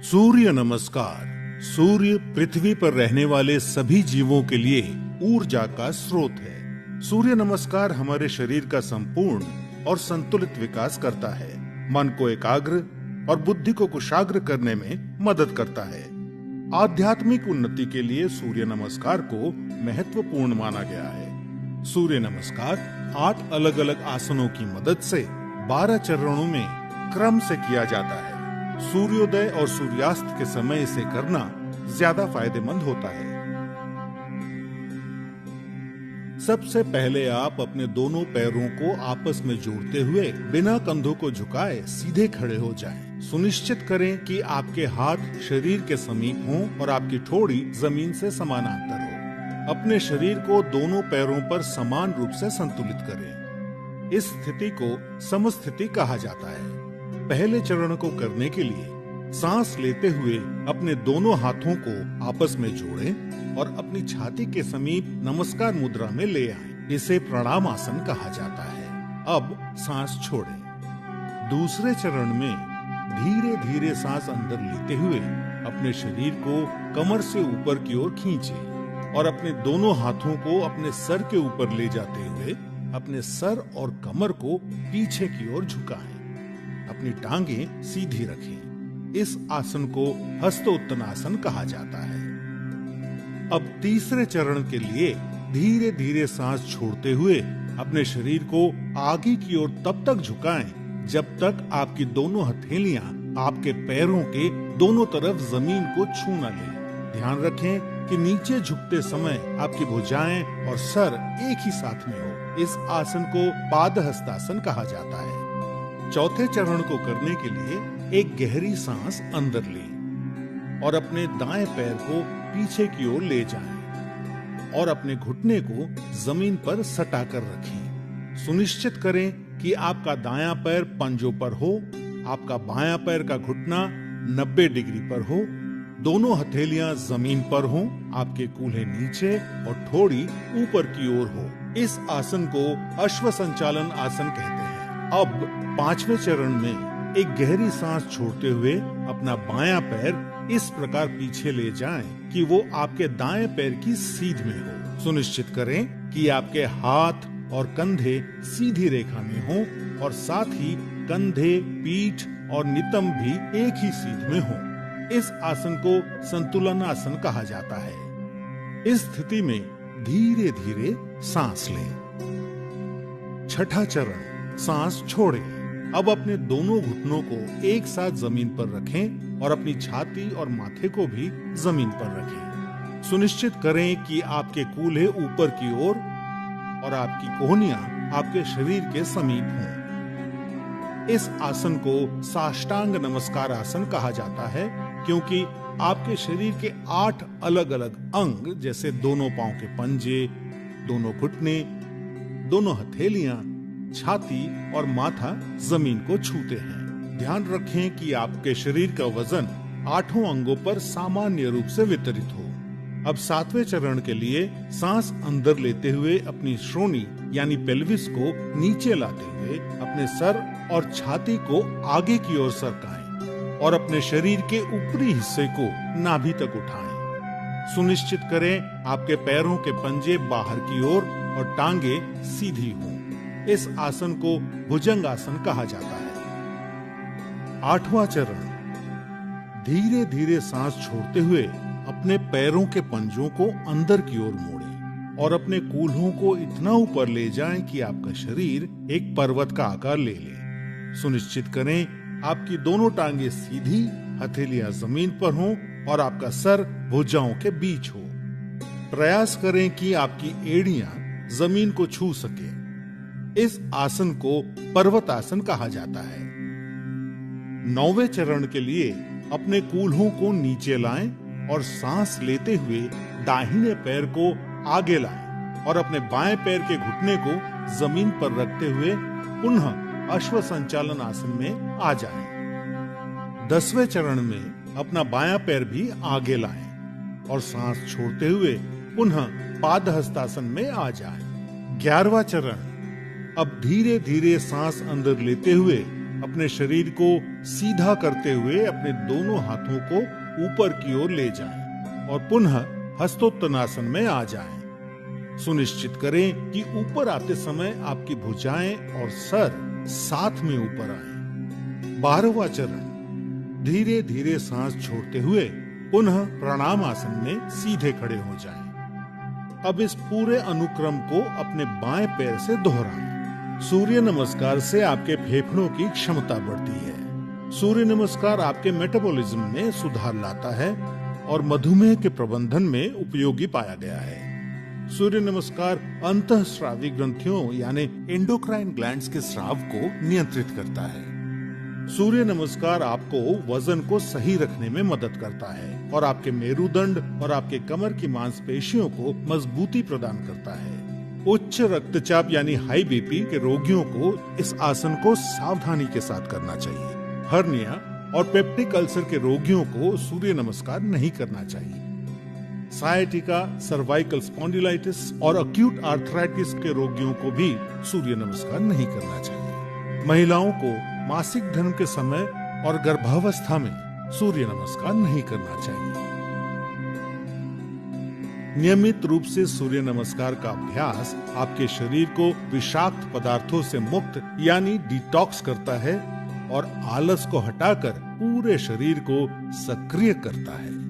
सूर्य नमस्कार। सूर्य पृथ्वी पर रहने वाले सभी जीवों के लिए ऊर्जा का स्रोत है। सूर्य नमस्कार हमारे शरीर का संपूर्ण और संतुलित विकास करता है, मन को एकाग्र और बुद्धि को कुशाग्र करने में मदद करता है। आध्यात्मिक उन्नति के लिए सूर्य नमस्कार को महत्वपूर्ण माना गया है। सूर्य नमस्कार 8 अलग अलग आसनों की मदद से 12 चरणों में क्रम से किया जाता है। सूर्योदय और सूर्यास्त के समय इसे करना ज्यादा फायदेमंद होता है। सबसे पहले आप अपने दोनों पैरों को आपस में जोड़ते हुए बिना कंधों को झुकाए सीधे खड़े हो जाएं। सुनिश्चित करें कि आपके हाथ शरीर के समीप हों और आपकी ठोड़ी जमीन से समानांतर हो। अपने शरीर को दोनों पैरों पर समान रूप से संतुलित करें। इस स्थिति को समस्थिति कहा जाता है। पहले चरण को करने के लिए सांस लेते हुए अपने दोनों हाथों को आपस में जोड़ें और अपनी छाती के समीप नमस्कार मुद्रा में ले आएं। इसे प्रणाम आसन कहा जाता है। अब सांस छोड़ें। दूसरे चरण में धीरे धीरे सांस अंदर लेते हुए अपने शरीर को कमर से ऊपर की ओर खींचें और अपने दोनों हाथों को अपने सर के ऊपर ले जाते हुए अपने सर और कमर को पीछे की ओर झुकाएं। अपनी टांगें सीधी रखें। इस आसन को हस्तोत्तनासन कहा जाता है। अब तीसरे चरण के लिए धीरे धीरे सांस छोड़ते हुए अपने शरीर को आगे की ओर तब तक झुकाएं जब तक आपकी दोनों हथेलियां आपके पैरों के दोनों तरफ जमीन को छू न लें। ध्यान रखें कि नीचे झुकते समय आपकी भुजाएं और सर एक ही साथ में हो। इस आसन को पादहस्तासन कहा जाता है। चौथे चरण को करने के लिए एक गहरी सांस अंदर लें और अपने दाएं पैर को पीछे की ओर ले जाएं और अपने घुटने को जमीन पर सटा कर रखें। सुनिश्चित करें कि आपका दायां पैर पंजों पर हो, आपका बायां पैर का घुटना 90 डिग्री पर हो, दोनों हथेलियां जमीन पर हों, आपके कूल्हे नीचे और ठोड़ी ऊपर की ओर हो। इस आसन को अश्व संचालन आसन कहते हैं। अब पांचवें चरण में एक गहरी सांस छोड़ते हुए अपना बायां पैर इस प्रकार पीछे ले जाएं कि वो आपके दाएं पैर की सीध में हो। सुनिश्चित करें कि आपके हाथ और कंधे सीधी रेखा में हों और साथ ही कंधे, पीठ और नितंब भी एक ही सीध में हों। इस आसन को संतुलन आसन कहा जाता है। इस स्थिति में धीरे धीरे सांस लें। छठा चरण, सांस छोड़ें। अब अपने दोनों घुटनों को एक साथ जमीन पर रखें और अपनी छाती और माथे को भी जमीन पर रखें। सुनिश्चित करें कि आपके कूल्हे ऊपर की ओर और आपकी कोहनियां आपके शरीर के समीप हों। इस आसन को साष्टांग नमस्कार आसन कहा जाता है क्योंकि आपके शरीर के 8 अलग अलग अंग जैसे दोनों पांव के पंजे, दोनों घुटने, दोनों हथेलियां, छाती और माथा जमीन को छूते हैं। ध्यान रखें कि आपके शरीर का वजन 8 अंगों पर सामान्य रूप से वितरित हो। अब 7वें चरण के लिए सांस अंदर लेते हुए अपनी श्रोणी यानी पेल्विस को नीचे लाते हुए अपने सर और छाती को आगे की ओर सरकाएं और अपने शरीर के ऊपरी हिस्से को नाभि तक उठाएं। सुनिश्चित करें आपके पैरों के पंजे बाहर की ओर और टांगे सीधी हों। इस आसन को भुजंग आसन कहा जाता है। 8वां चरण, धीरे धीरे सांस छोड़ते हुए अपने पैरों के पंजों को अंदर की ओर मोड़ें और अपने कूल्हों को इतना ऊपर ले जाएं कि आपका शरीर एक पर्वत का आकार ले ले। सुनिश्चित करें आपकी दोनों टांगे सीधी, हथेलियां जमीन पर हों और आपका सर भुजाओं के बीच हो। प्रयास करें कि आपकी एड़ियां जमीन को छू सके। इस आसन को पर्वत आसन कहा जाता है। 9वें चरण के लिए अपने कूल्हों को नीचे लाएं और सांस लेते हुए दाहिने पैर को आगे लाएं और अपने बाएं पैर के घुटने को जमीन पर रखते हुए पुनः अश्व संचालन आसन में आ जाएं। 10वें चरण में अपना बायां पैर भी आगे लाएं और सांस छोड़ते हुए पुनः पादहस्तासन में आ जाएं। 11वां चरण, अब धीरे धीरे सांस अंदर लेते हुए अपने शरीर को सीधा करते हुए अपने दोनों हाथों को ऊपर की ओर ले जाएं और पुनः हस्तोत्तनासन में आ जाएं। सुनिश्चित करें कि ऊपर आते समय आपकी भुजाएं और सर साथ में ऊपर आए। 12वां चरण, धीरे धीरे सांस छोड़ते हुए पुनः प्रणाम आसन में सीधे खड़े हो जाएं। अब इस पूरे अनुक्रम को अपने बाएं पैर से दोहराएं। सूर्य नमस्कार से आपके फेफड़ों की क्षमता बढ़ती है। सूर्य नमस्कार आपके मेटाबॉलिज्म में सुधार लाता है और मधुमेह के प्रबंधन में उपयोगी पाया गया है। सूर्य नमस्कार अंतःस्रावी ग्रंथियों यानी एंडोक्राइन ग्लैंड्स के स्राव को नियंत्रित करता है। सूर्य नमस्कार आपको वजन को सही रखने में मदद करता है और आपके मेरुदंड और आपके कमर की मांसपेशियों को मजबूती प्रदान करता है। उच्च रक्तचाप यानी हाई बीपी के रोगियों को इस आसन को सावधानी के साथ करना चाहिए। हर्निया और पेप्टिक अल्सर के रोगियों को सूर्य नमस्कार नहीं करना चाहिए। सायटिका, सर्वाइकल स्पॉन्डिलाइटिस और अक्यूट आर्थराइटिस के रोगियों को भी सूर्य नमस्कार नहीं करना चाहिए। महिलाओं को मासिक धर्म के समय और गर्भावस्था में सूर्य नमस्कार नहीं करना चाहिए। नियमित रूप से सूर्य नमस्कार का अभ्यास आपके शरीर को विषाक्त पदार्थों से मुक्त यानी डिटॉक्स करता है और आलस को हटाकर पूरे शरीर को सक्रिय करता है।